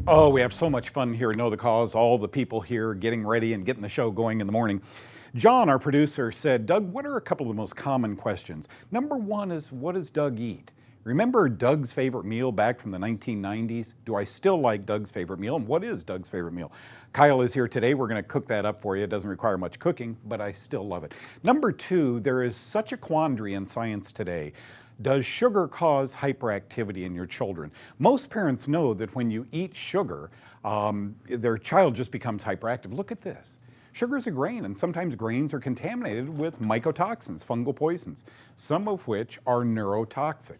Oh, we have so much fun here at Know the Cause, all the people here getting ready and getting the show going in the morning. John, our producer, said, Doug, what are a couple of the most common questions? Number one is, what does Doug eat? Remember Doug's favorite meal back from the 1990s? Do I still like Doug's favorite meal? And what is Doug's favorite meal? Kyle is here today. We're going to cook that up for you. It doesn't require much cooking, but I still love it. Number two, there is such a quandary in science today. Does sugar cause hyperactivity in your children? Most parents know that when you eat sugar, their child just becomes hyperactive. Look at this. Sugar is a grain, and sometimes grains are contaminated with mycotoxins, fungal poisons, some of which are neurotoxic.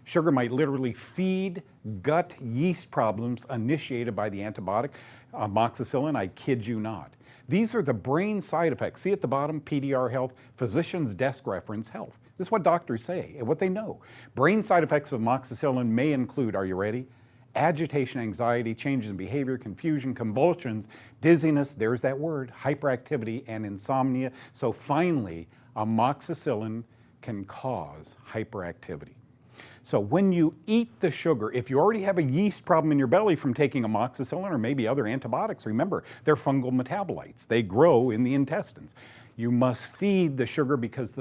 Sugar might literally feed gut yeast problems initiated by the antibiotic amoxicillin. I kid you not. These are the brain side effects. See at the bottom, PDR Health, Physician's Desk Reference Health. This is what doctors say and what they know. Brain side effects of amoxicillin may include, are you ready? Agitation, anxiety, changes in behavior, confusion, convulsions, dizziness, there's that word, hyperactivity, and insomnia. So finally, amoxicillin can cause hyperactivity. So when you eat the sugar, if you already have a yeast problem in your belly from taking amoxicillin or maybe other antibiotics, remember, they're fungal metabolites. They grow in the intestines. You must feed the sugar because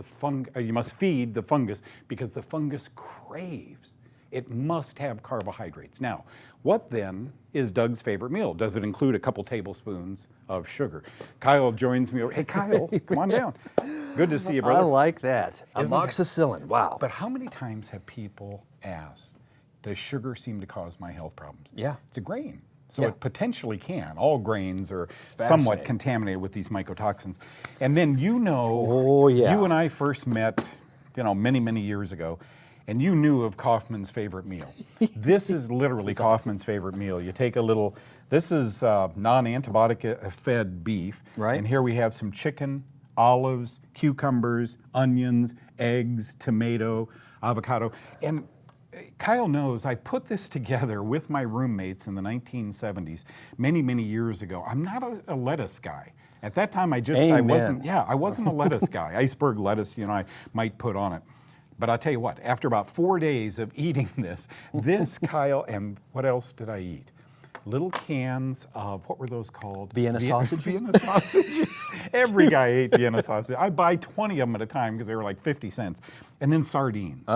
you must feed the fungus because the fungus craves. It must have carbohydrates. Now, what then is Doug's favorite meal? Does it include a couple tablespoons of sugar? Kyle joins me over. Hey, Kyle, come on down. Good to see you, brother. I like that. Amoxicillin, wow. But how many times have people asked, does sugar seem to cause my health problems? Yeah. It's a grain. So it potentially can. All grains are somewhat contaminated with these mycotoxins. And then you and I first met, many, many years ago, and you knew of Kaufman's favorite meal. This is literally Kaufman's favorite meal. You take a little, this is non-antibiotic fed beef. Right. And here we have some chicken, olives, cucumbers, onions, eggs, tomato, avocado. And Kyle knows I put this together with my roommates in the 1970s, many, many years ago. I'm not a lettuce guy. At that time, I wasn't a lettuce guy. Iceberg lettuce, I might put on it. But I'll tell you what, after about 4 days of eating this, Kyle, and what else did I eat? Little cans of, what were those called? Vienna sausages? Vienna sausages. Every guy ate Vienna sausages. I buy 20 of them at a time because they were like 50 cents. And then sardines.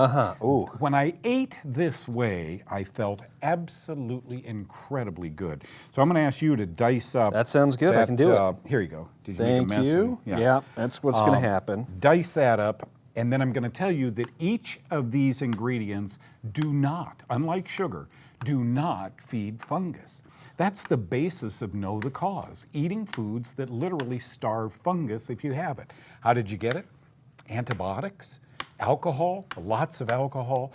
Ooh. When I ate this way, I felt absolutely incredibly good. So I'm going to ask you to dice up. That sounds good. I can do it. Here you go. Did you Thank make a mess? you. Yeah, that's what's going to happen. Dice that up. And then I'm going to tell you that each of these ingredients do not, unlike sugar, do not feed fungus. That's the basis of Know the Cause, eating foods that literally starve fungus if you have it. How did you get it? Antibiotics, alcohol, lots of alcohol,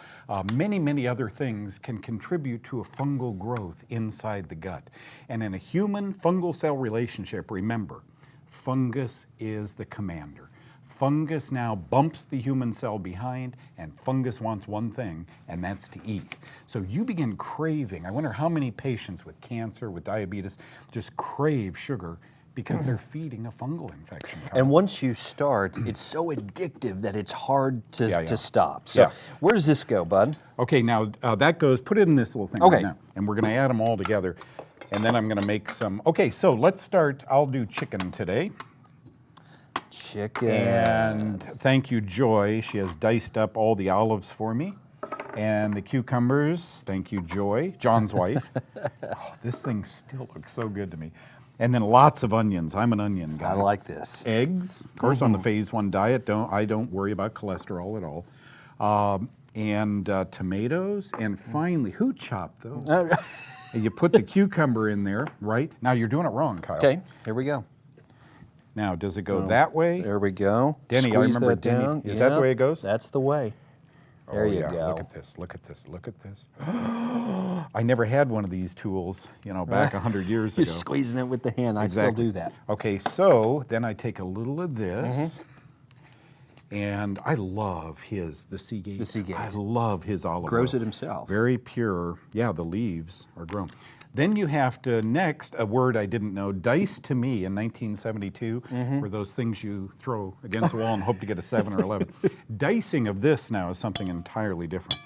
many, many other things can contribute to a fungal growth inside the gut. And in a human fungal cell relationship, remember, fungus is the commander. Fungus now bumps the human cell behind, and fungus wants one thing, and that's to eat. So you begin craving. I wonder how many patients with cancer, with diabetes, just crave sugar because they're feeding a fungal infection. And once you start, it's so addictive that it's hard to stop. So where does this go, bud? Okay, now that goes, put it in this little thing right now, and we're gonna add them all together, and then I'm gonna make some, okay, so let's start, I'll do chicken today. Chicken. And thank you, Joy. She has diced up all the olives for me. And the cucumbers, thank you, Joy, John's wife. Oh, this thing still looks so good to me. And then lots of onions. I'm an onion guy. I like this. Eggs, of course, on the phase 1 diet. I don't worry about cholesterol at all. And tomatoes. And finally, who chopped those? You put the cucumber in there, right? Now you're doing it wrong, Kyle. Okay, here we go. Now, does it go that way? There we go. Denny, Squeeze I remember that Denny. down. Is that the way it goes? That's the way. There you go. Look at this, look at this, look at this. I never had one of these tools, back 100 years ago. You're squeezing it with the hand. I still do that. Okay, so then I take a little of this, and I love the Seagate. The Seagate. I love his olive oil. Grows it himself. Very pure. Yeah, the leaves are grown. Then you have to, next, a word I didn't know, dice to me in 1972, were those things you throw against the wall and hope to get a 7 or 11. Dicing of this now is something entirely different.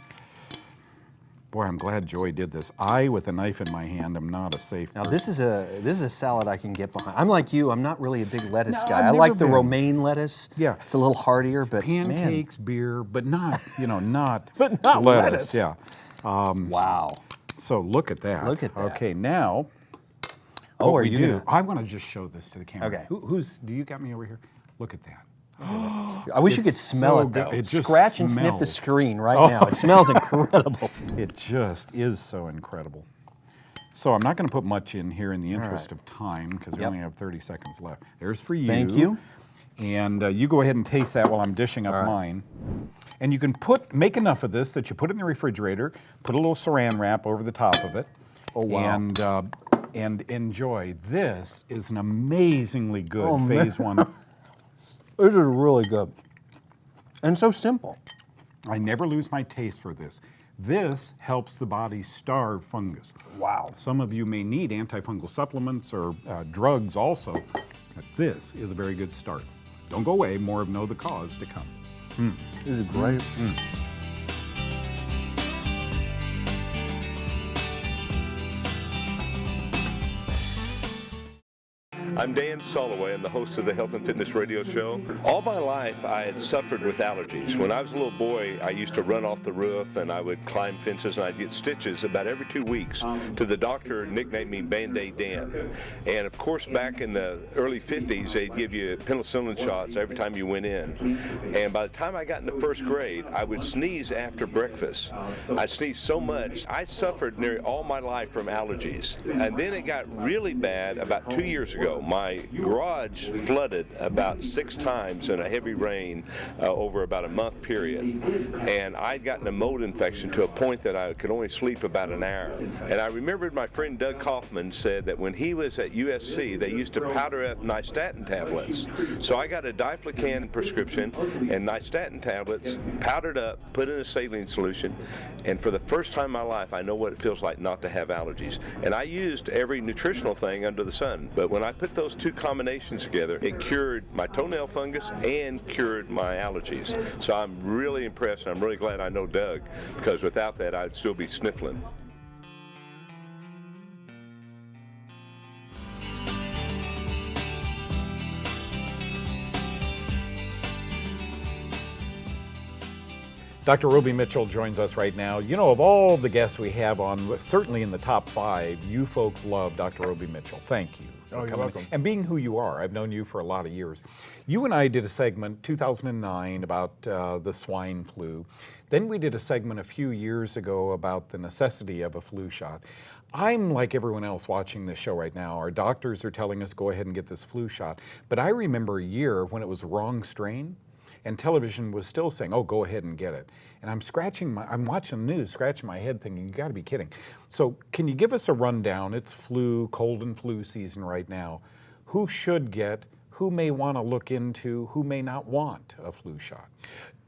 Boy, I'm glad Joy did this. I, with a knife in my hand, am not a safe Now person. this is a salad I can get behind. I'm like you. I'm not really a big lettuce No, guy. I've I never like the been. romaine lettuce. Yeah. It's a little hardier, but Pancakes, beer, but not, not, But not lettuce. Yeah. Wow. So look at that. Look at that. Okay, now, Oh, what are we you do, gonna- I want to just show this to the camera. Okay. Do you got me over here? Look at that. I wish you could It's smell so it though. good. It just Scratch and sniff the smells. screen right now. It smells incredible. It just is so incredible. So I'm not going to put much in here in the interest of time because we only have 30 seconds left. There's for you. Thank you. And you go ahead and taste that while I'm dishing up mine. And you can make enough of this that you put it in the refrigerator, put a little saran wrap over the top of it. Oh, wow. And enjoy. This is an amazingly good Oh, man. phase one. This is really good. And so simple. I never lose my taste for this. This helps the body starve fungus. Wow. Some of you may need antifungal supplements or drugs also, but this is a very good start. Don't go away, more of Know the Cause to come. This is great. I'm Dan Soloway. I'm the host of the Health and Fitness Radio Show. All my life, I had suffered with allergies. When I was a little boy, I used to run off the roof and I would climb fences and I'd get stitches about every 2 weeks. To the doctor nicknamed me Band-Aid Dan. And of course, back in the early 50s, they'd give you penicillin shots every time you went in. And by the time I got into first grade, I would sneeze after breakfast. I sneezed so much, I suffered nearly all my life from allergies. And then it got really bad about 2 years ago. My garage flooded about 6 times in a heavy rain over about a month period. And I'd gotten a mold infection to a point that I could only sleep about an hour. And I remembered my friend Doug Kaufman said that when he was at USC, they used to powder up nystatin tablets. So I got a diflucan prescription and nystatin tablets, powdered up, put in a saline solution, and for the first time in my life, I know what it feels like not to have allergies. And I used every nutritional thing under the sun, but when I put those two combinations together, it cured my toenail fungus and cured my allergies. So I'm really impressed, and I'm really glad I know Doug, because without that, I'd still be sniffling. Dr. Roby Mitchell joins us right now. You know, of all the guests we have on, certainly in the top 5, you folks love Dr. Roby Mitchell. Thank you. Oh, you're welcome. And being who you are, I've known you for a lot of years. You and I did a segment 2009 about the swine flu. Then we did a segment a few years ago about the necessity of a flu shot. I'm like everyone else watching this show right now. Our doctors are telling us go ahead and get this flu shot. But I remember a year when it was the wrong strain, and television was still saying, oh, go ahead and get it. And I'm watching the news, scratching my head thinking, you gotta be kidding. So can you give us a rundown? It's cold and flu season right now. Who should get, who may wanna look into, who may not want a flu shot?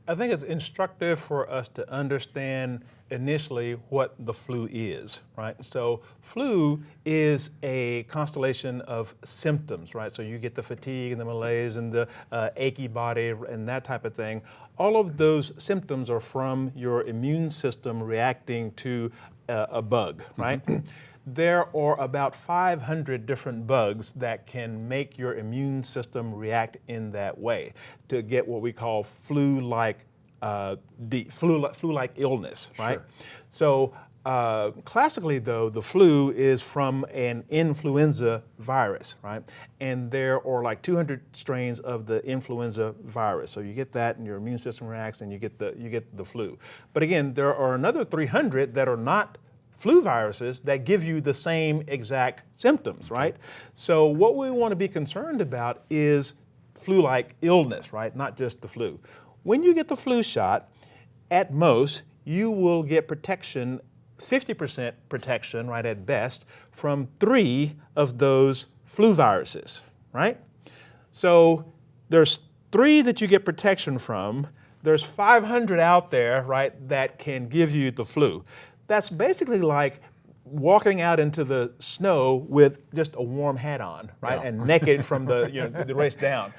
I think it's instructive for us to understand initially what the flu is, right? So flu is a constellation of symptoms, right? So you get the fatigue and the malaise and the achy body and that type of thing. All of those symptoms are from your immune system reacting to a bug, right? There are about 500 different bugs that can make your immune system react in that way to get what we call flu-like flu-like illness, right? Sure. So classically, though, the flu is from an influenza virus, right? And there are like 200 strains of the influenza virus. So you get that, and your immune system reacts, and you get the flu. But again, there are another 300 that are not flu viruses that give you the same exact symptoms, right? So what we want to be concerned about is flu-like illness, right? Not just the flu. When you get the flu shot, at most, you will get protection, 50% protection, right, at best, from 3 of those flu viruses, right? So there's 3 that you get protection from. There's 500 out there, right, that can give you the flu. That's basically like walking out into the snow with just a warm hat on, right, and naked from the waist down.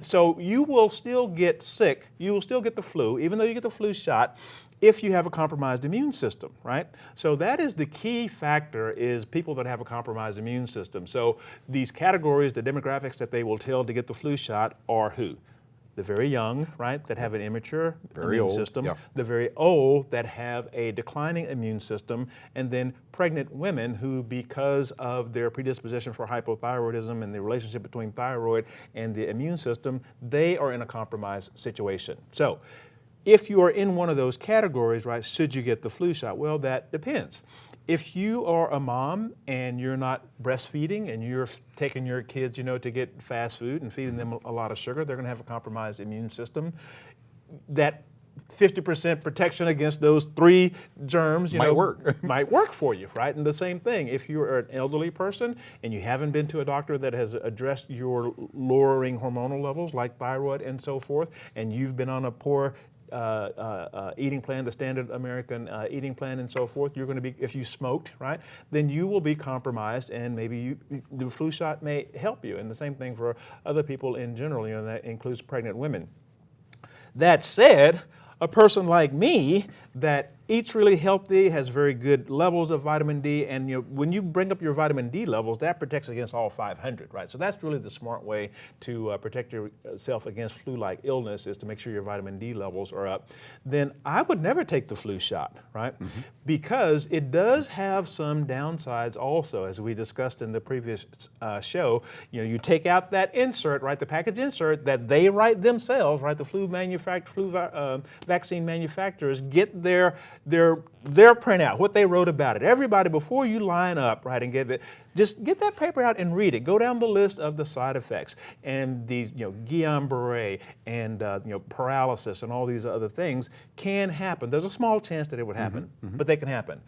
So you will still get sick. You will still get the flu, even though you get the flu shot, if you have a compromised immune system, right? So that is the key factor, is people that have a compromised immune system. So these categories, the demographics that they will tell to get the flu shot are who? The very young, right, that have an immature immune system, the very old that have a declining immune system, and then pregnant women who, because of their predisposition for hypothyroidism and the relationship between thyroid and the immune system, they are in a compromised situation. So if you are in one of those categories, right, should you get the flu shot? Well, that depends. If you are a mom and you're not breastfeeding and you're taking your kids, to get fast food and feeding them a lot of sugar, they're going to have a compromised immune system. That 50% protection against those 3 germs, might work for you, right? And the same thing, if you're an elderly person and you haven't been to a doctor that has addressed your lowering hormonal levels like thyroid and so forth, and you've been on a poor eating plan, the standard American eating plan and so forth, you're going to be, if you smoked, right, then you will be compromised, and maybe the flu shot may help you. And the same thing for other people in general, that includes pregnant women. That said, a person like me that eats really healthy, has very good levels of vitamin D, and when you bring up your vitamin D levels, that protects against all 500, right? So that's really the smart way to protect yourself against flu-like illness, is to make sure your vitamin D levels are up. Then I would never take the flu shot, right? Because it does have some downsides also, as we discussed in the previous show. You take out that insert, right, the package insert that they write themselves, right? The vaccine manufacturers get their printout, what they wrote about it. Everybody, before you line up, right, and just get that paper out and read it. Go down the list of the side effects and these, Guillain-Barré and paralysis and all these other things can happen. There's a small chance that it would happen, but they can happen.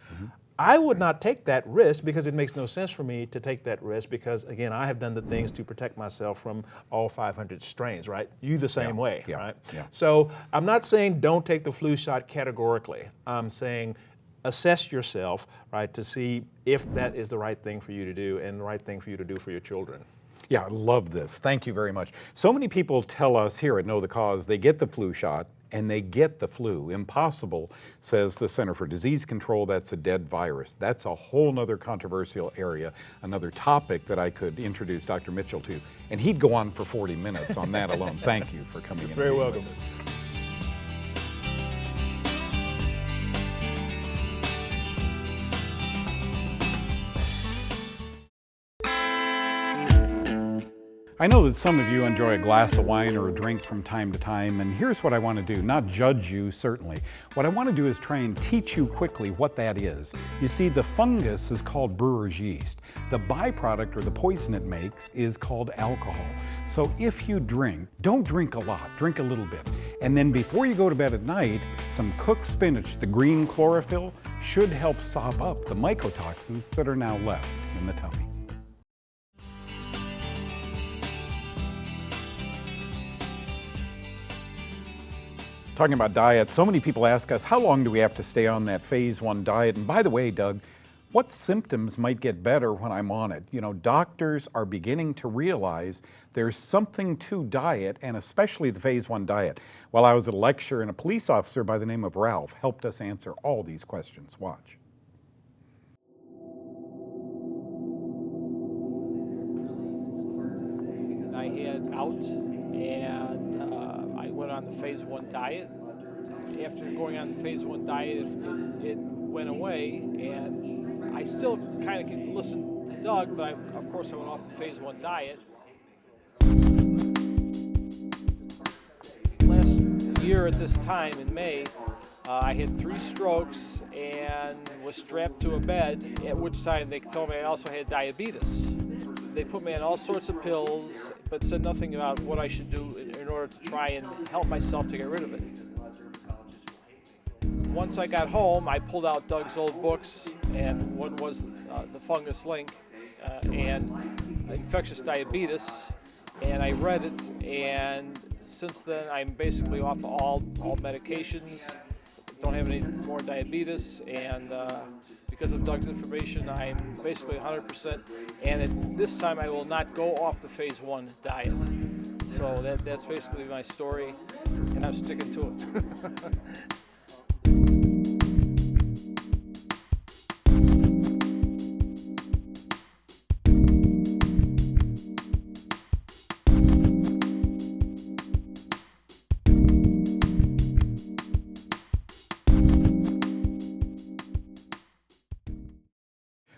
I would not take that risk, because it makes no sense for me to take that risk, because again, I have done the things to protect myself from all 500 strains, right? You the same way, right? So I'm not saying don't take the flu shot categorically. I'm saying assess yourself, right, to see if that is the right thing for you to do and the right thing for you to do for your children. Yeah, I love this. Thank you very much. So many people tell us here at Know the Cause they get the flu shot and they get the flu. Impossible, says the Center for Disease Control. That's a dead virus. That's a whole nother controversial area, another topic that I could introduce Dr. Mitchell to. And he'd go on for 40 minutes on that alone. Thank you for coming in. Very welcome. I know that some of you enjoy a glass of wine or a drink from time to time, and here's what I want to do. Not judge you, certainly. What I want to do is try and teach you quickly what that is. You see, the fungus is called brewer's yeast. The byproduct, or the poison it makes, is called alcohol. So if you drink, don't drink a lot, drink a little bit. And then before you go to bed at night, some cooked spinach, the green chlorophyll, should help sop up the mycotoxins that are now left in the tummy. Talking about diet, so many people ask us, how long do we have to stay on that phase 1 diet? And by the way, Doug, what symptoms might get better when I'm on it? Doctors are beginning to realize there's something to diet, and especially the phase 1 diet. While I was at a lecture, and a police officer by the name of Ralph helped us answer all these questions. Watch. I had out, and I went on the phase 1 diet. After going on the phase 1 diet, it went away, and I still kind of can listen to Doug, but of course I went off the phase 1 diet. Last year at this time in May, I had 3 strokes and was strapped to a bed, at which time they told me I also had diabetes. They put me on all sorts of pills, but said nothing about what I should do in order to try and help myself to get rid of it. Once I got home, I pulled out Doug's old books, and one was The Fungus Link and Infectious Diabetes, and I read it, and since then I'm basically off all medications, don't have any more diabetes, and because of Doug's information, I'm basically 100%, and at this time I will not go off the phase 1 diet. So that's basically my story, and I'm sticking to it.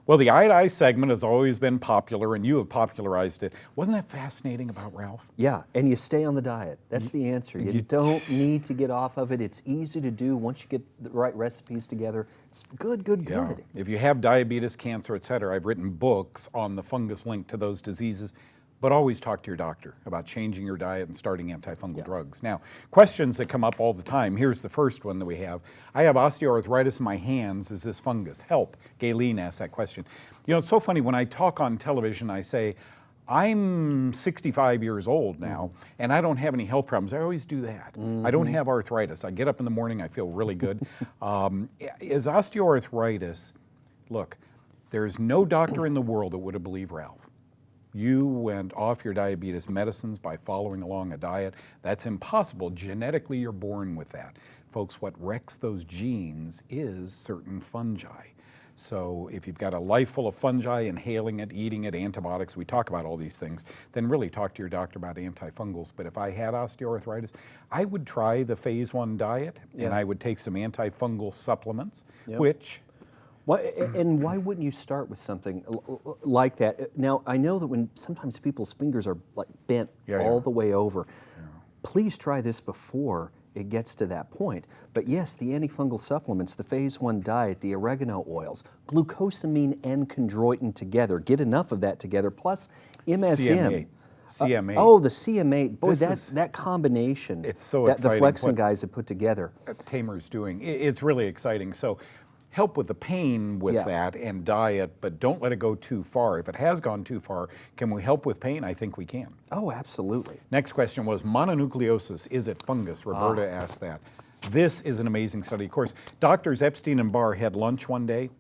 Well, the Eye to Eye segment has always been popular, and you have popularized it. Wasn't that fascinating about Ralph? Yeah, and you stay on the diet. That's the answer. You don't need to get off of it. It's easy to do once you get the right recipes together. It's good. Yeah. If you have diabetes, cancer, et cetera, I've written books on the fungus link to those diseases. But always talk to your doctor about changing your diet and starting antifungal drugs. Now, questions that come up all the time. Here's the first one that we have. I have osteoarthritis in my hands. Is this fungus? Help. Gayleen asked that question. You know, it's so funny. When I talk on television, I say, I'm 65 years old now, and I don't have any health problems. I always do that. I don't have arthritis. I get up in the morning, I feel really good. Is osteoarthritis, look, there's no doctor in the world that would have believed Ralph. You went off your diabetes medicines by following along a diet. That's impossible. Genetically, you're born with that. Folks, what wrecks those genes is certain fungi. So if you've got a life full of fungi, inhaling it, eating it, antibiotics, we talk about all these things, then really talk to your doctor about antifungals. But if I had osteoarthritis, I would try the phase 1 diet, and I would take some antifungal supplements, which... And why wouldn't you start with something like that? Now, I know that when sometimes people's fingers are like bent all the way over, please try this before it gets to that point. But yes, the antifungal supplements, the phase 1 diet, the oregano oils, glucosamine and chondroitin together, get enough of that together, plus MSM. CMA. The CMA. Boy, that combination. It's so that exciting. The Flexin guys have put together. Tamer's doing. It's really exciting. So help with the pain with that and diet, but don't let it go too far. If it has gone too far, can we help with pain? I think we can. Oh, absolutely. Next question was mononucleosis. Is it fungus? Roberta asked that. This is an amazing study. Of course, doctors Epstein and Barr had lunch one day,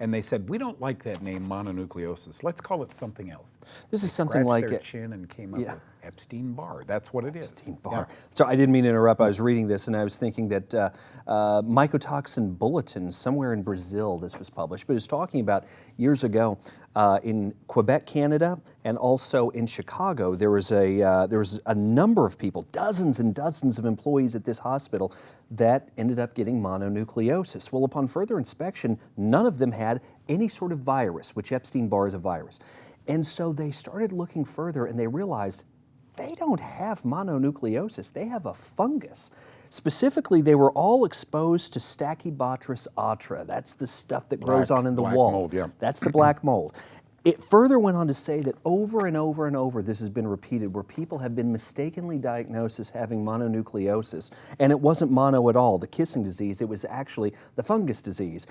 and they said, we don't like that name, mononucleosis. Let's call it something else. This is something like their chin and came up with Epstein-Barr. That's what it is. Epstein-Barr. So I didn't mean to interrupt. I was reading this, and I was thinking that Mycotoxin Bulletin, somewhere in Brazil, this was published, but it was talking about years ago in Quebec, Canada, and also in Chicago, there was a number of people, dozens and dozens of employees at this hospital that ended up getting mononucleosis. Well, upon further inspection, none of them had any sort of virus, which Epstein-Barr is a virus. And so they started looking further, and they realized they don't have mononucleosis. They have a fungus. Specifically, they were all exposed to Stachybotrys atra. That's the stuff that grows on in the walls. Mold, That's the black mold. It further went on to say that over and over and over, this has been repeated, where people have been mistakenly diagnosed as having mononucleosis, and it wasn't mono at all, the kissing disease, it was actually the fungus disease,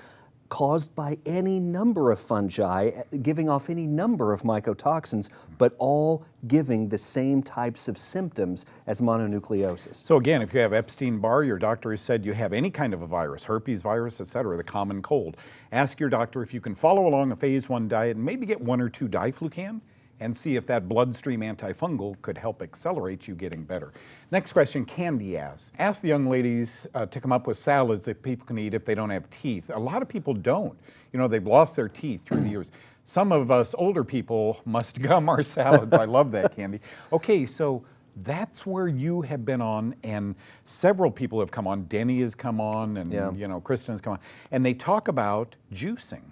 caused by any number of fungi, giving off any number of mycotoxins, but all giving the same types of symptoms as mononucleosis. So again, if you have Epstein-Barr, your doctor has said you have any kind of a virus, herpes virus, et cetera, the common cold. Ask your doctor if you can follow along a phase 1 diet and maybe get 1 or 2 diflucan and see if that bloodstream antifungal could help accelerate you getting better. Next question, Candy asks. Ask the young ladies to come up with salads that people can eat if they don't have teeth. A lot of people don't. You know, they've lost their teeth through the years. Some of us older people must gum our salads. I love that, Candy. Okay, so that's where you have been on, and several people have come on. Denny has come on, and you know, Kristen has come on. And they talk about juicing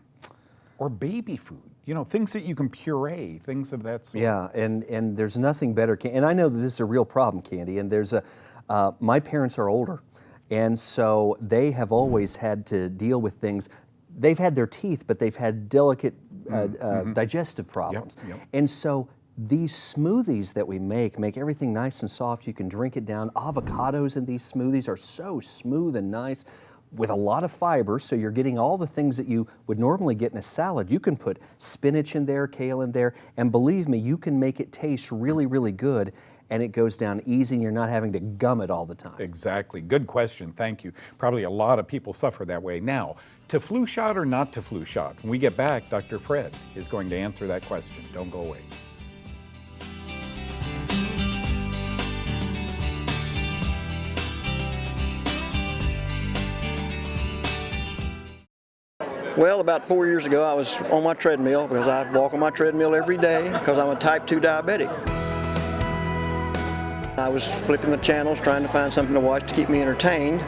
or baby food. You know, things that you can puree, things of that sort. Yeah, and there's nothing better. And I know that this is a real problem, Candy, and there's my parents are older, and so they have always had to deal with things. They've had their teeth, but they've had delicate digestive problems. And so these smoothies that we make everything nice and soft. You can drink it down. Avocados in these smoothies are so smooth and nice, with a lot of fiber, so you're getting all the things that you would normally get in a salad. You can put spinach in there, kale in there, and believe me, you can make it taste really, really good. and it goes down easy and you're not having to gum it all the time. Exactly. Good question. Thank you. Probably a lot of people suffer that way. Now, to flu shot or not to flu shot? When we get back, Dr. Fred is going to answer that question. Don't go away. Well, about 4 years ago, I was on my treadmill because I walk on my treadmill every day because I'm a type 2 diabetic. I was flipping the channels trying to find something to watch to keep me entertained,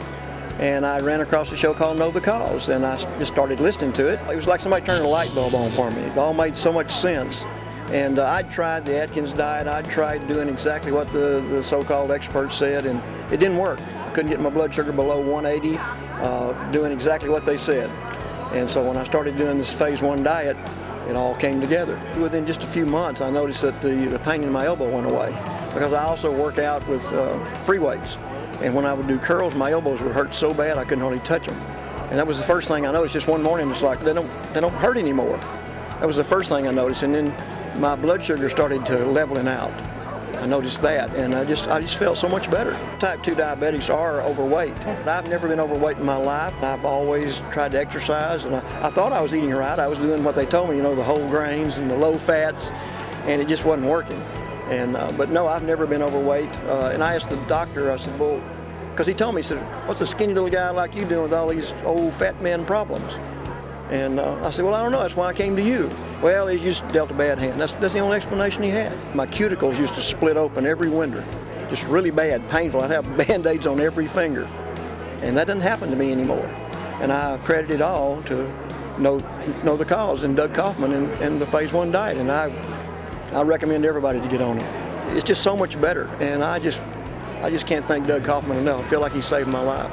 and I ran across a show called Know the Cause, and I just started listening to it. It was like somebody turning a light bulb on for me. It all made so much sense. And I'd tried the Atkins diet. I'd tried doing exactly what the so-called experts said, and it didn't work. I couldn't get my blood sugar below 180, doing exactly what they said. And so when I started doing this phase 1 diet, it all came together. Within just a few months, I noticed that the pain in my elbow went away because I also work out with free weights. And when I would do curls, my elbows would hurt so bad I couldn't hardly touch them. And that was the first thing I noticed. Just one morning, it's like they don't hurt anymore. That was the first thing I noticed. And then my blood sugar started to leveling out. I noticed that, and I just felt so much better. Type 2 diabetics are overweight. I've never been overweight in my life. I've always tried to exercise, and I thought I was eating right. I was doing what they told me, the whole grains and the low fats, and it just wasn't working. And but no, I've never been overweight. And I asked the doctor, I said, well, because he told me, he said, what's a skinny little guy like you doing with all these old fat men problems? And I said, well, I don't know. That's why I came to you. Well, he just dealt a bad hand. That's the only explanation he had. My cuticles used to split open every winter, just really bad, painful. I'd have Band-Aids on every finger. And that doesn't happen to me anymore. And I credit it all to know the Cause and Doug Kaufman and the phase 1 diet. And I recommend everybody to get on it. It's just so much better. And I just can't thank Doug Kaufman enough. I feel like he saved my life.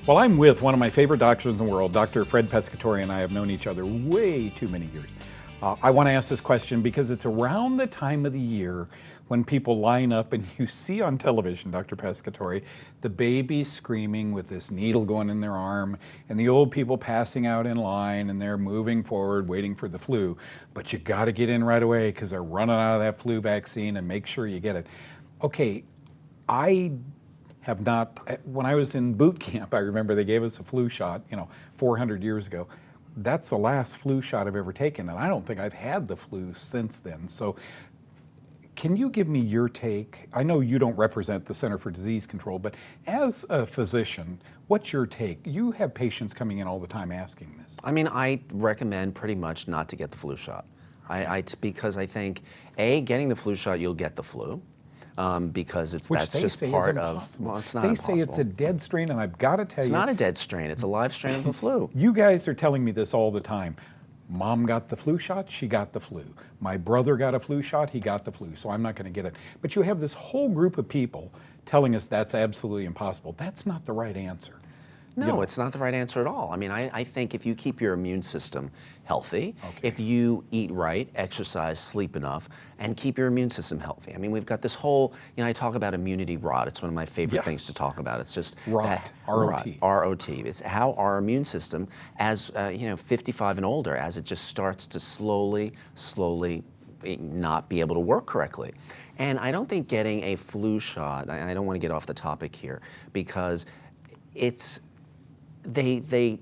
Well, I'm with one of my favorite doctors in the world, Dr. Fred Pescatore, and I have known each other way too many years. I want to ask this question because it's around the time of the year when people line up and you see on television, Dr. Pescatore, the baby screaming with this needle going in their arm and the old people passing out in line and they're moving forward waiting for the flu. But you got to get in right away because they're running out of that flu vaccine, and make sure you get it. Okay, I have not, when I was in boot camp, I remember they gave us a flu shot, 400 years ago. That's the last flu shot I've ever taken, and I don't think I've had the flu since then. So can you give me your take? I know you don't represent the Center for Disease Control, but as a physician, what's your take? You have patients coming in all the time asking this. I mean, I recommend pretty much not to get the flu shot. Because I think, A, getting the flu shot, you'll get the flu. Because that's just part of, well, it's not impossible. They say it's a dead strain, and I've got to tell you. It's not a dead strain, it's a live strain of the flu. You guys are telling me this all the time. Mom got the flu shot, she got the flu. My brother got a flu shot, he got the flu, so I'm not going to get it. But you have this whole group of people telling us that's absolutely impossible. That's not the right answer. No, it's not the right answer at all. I mean, I think if you keep your immune system healthy, if you eat right, exercise, sleep enough, and keep your immune system healthy. I mean, we've got this whole, I talk about immunity rot. It's one of my favorite things to talk about. It's just rot, R-O-T. R-O-T. It's how our immune system, as 55 and older, as it just starts to slowly not be able to work correctly. And I don't think getting a flu shot, I don't want to get off the topic here, because they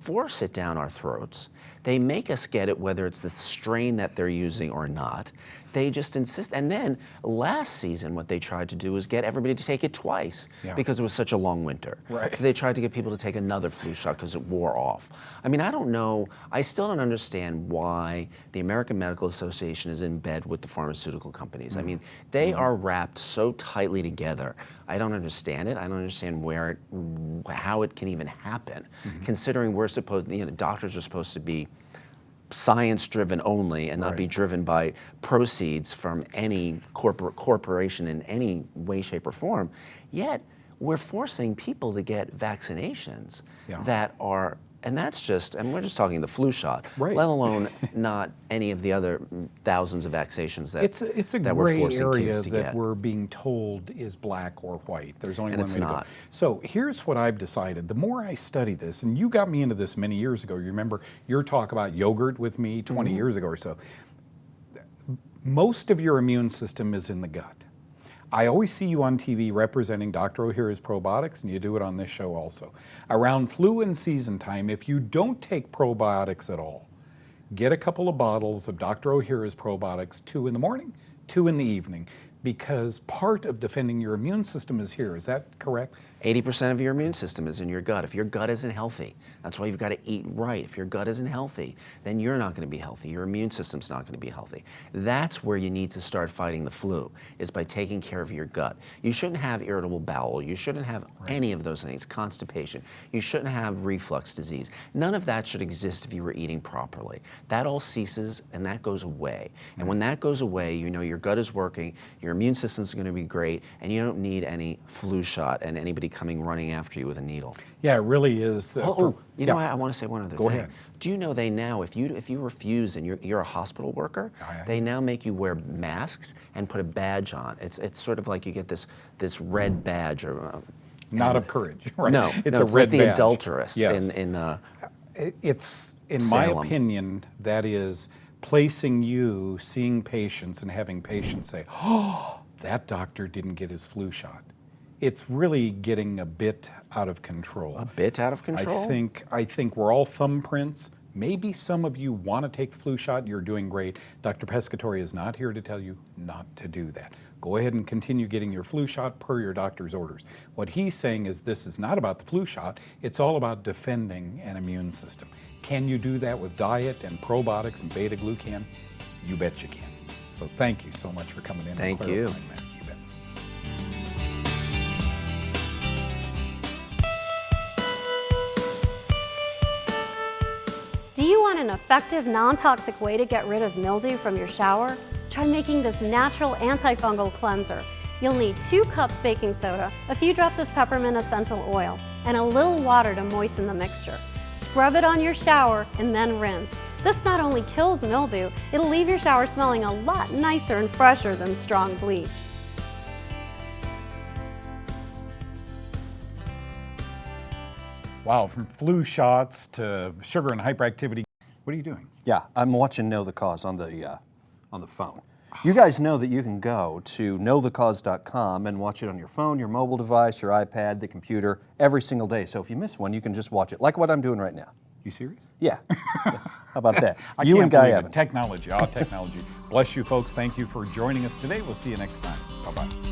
force it down our throats. They make us get it whether it's the strain that they're using or not. They just insist. And then last season, what they tried to do was get everybody to take it twice because it was such a long winter. Right. So they tried to get people to take another flu shot because it wore off. I mean, I don't know. I still don't understand why the American Medical Association is in bed with the pharmaceutical companies. I mean, they are wrapped so tightly together. I don't understand it. I don't understand how it can even happen, considering we're supposed, doctors are supposed to be science-driven only and not be driven by proceeds from any corporation in any way, shape, or form. Yet we're forcing people to get vaccinations that are And that's just, and we're just talking the flu shot, Right. let alone not any of the other thousands of vaccinations that, It's a that we're gray forcing area kids to that get. we're being told is black or white. There's only And one it's way to go. not. So here's what I've decided. The more I study this, and you got me into this many years ago. You remember your talk about yogurt with me 20 years ago or so. Most of your immune system is in the gut. I always see you on TV representing Dr. O'Hara's probiotics, and you do it on this show also. Around flu and season time, if you don't take probiotics at all, get a couple of bottles of Dr. O'Hara's probiotics, 2 in the morning, 2 in the evening, because part of defending your immune system is here. Is that correct? 80% of your immune system is in your gut. If your gut isn't healthy, that's why you've got to eat right. If your gut isn't healthy, then you're not going to be healthy. Your immune system's not going to be healthy. That's where you need to start fighting the flu, is by taking care of your gut. You shouldn't have irritable bowel. You shouldn't have any of those things, constipation. You shouldn't have reflux disease. None of that should exist if you were eating properly. That all ceases and that goes away. And when that goes away, you know your gut is working, your immune system's going to be great, and you don't need any flu shot and anybody coming running after you with a needle. Yeah, it really is. You know, I want to say one other thing. Go ahead. Do you know they now, if you refuse and you're a hospital worker, they now make you wear masks and put a badge on. It's sort of like you get this red badge or. Not of courage, right? No, it's no, a it's red like the badge. adulteress Yes. It's, in my Salem. opinion, that is placing you, seeing patients, and having patients say, "Oh, that doctor didn't get his flu shot." It's really getting a bit out of control. A bit out of control? I think we're all thumbprints. Maybe some of you want to take the flu shot. You're doing great. Dr. Pescatore is not here to tell you not to do that. Go ahead and continue getting your flu shot per your doctor's orders. What he's saying is this is not about the flu shot. It's all about defending an immune system. Can you do that with diet and probiotics and beta-glucan? You bet you can. So thank you so much for coming in. Thank and you. clarifying that. You bet. Do you want an effective, non-toxic way to get rid of mildew from your shower? Try making this natural antifungal cleanser. You'll need 2 cups baking soda, a few drops of peppermint essential oil, and a little water to moisten the mixture. Scrub it on your shower and then rinse. This not only kills mildew, it'll leave your shower smelling a lot nicer and fresher than strong bleach. Wow, from flu shots to sugar and hyperactivity. What are you doing? Yeah, I'm watching Know the Cause on the phone. You guys know that you can go to knowthecause.com and watch it on your phone, your mobile device, your iPad, the computer, every single day. So if you miss one, you can just watch it, like what I'm doing right now. You serious? Yeah. How about that? I You can't and Guy believe it. Evans. Technology, technology. Bless you folks. Thank you for joining us today. We'll see you next time. Bye-bye.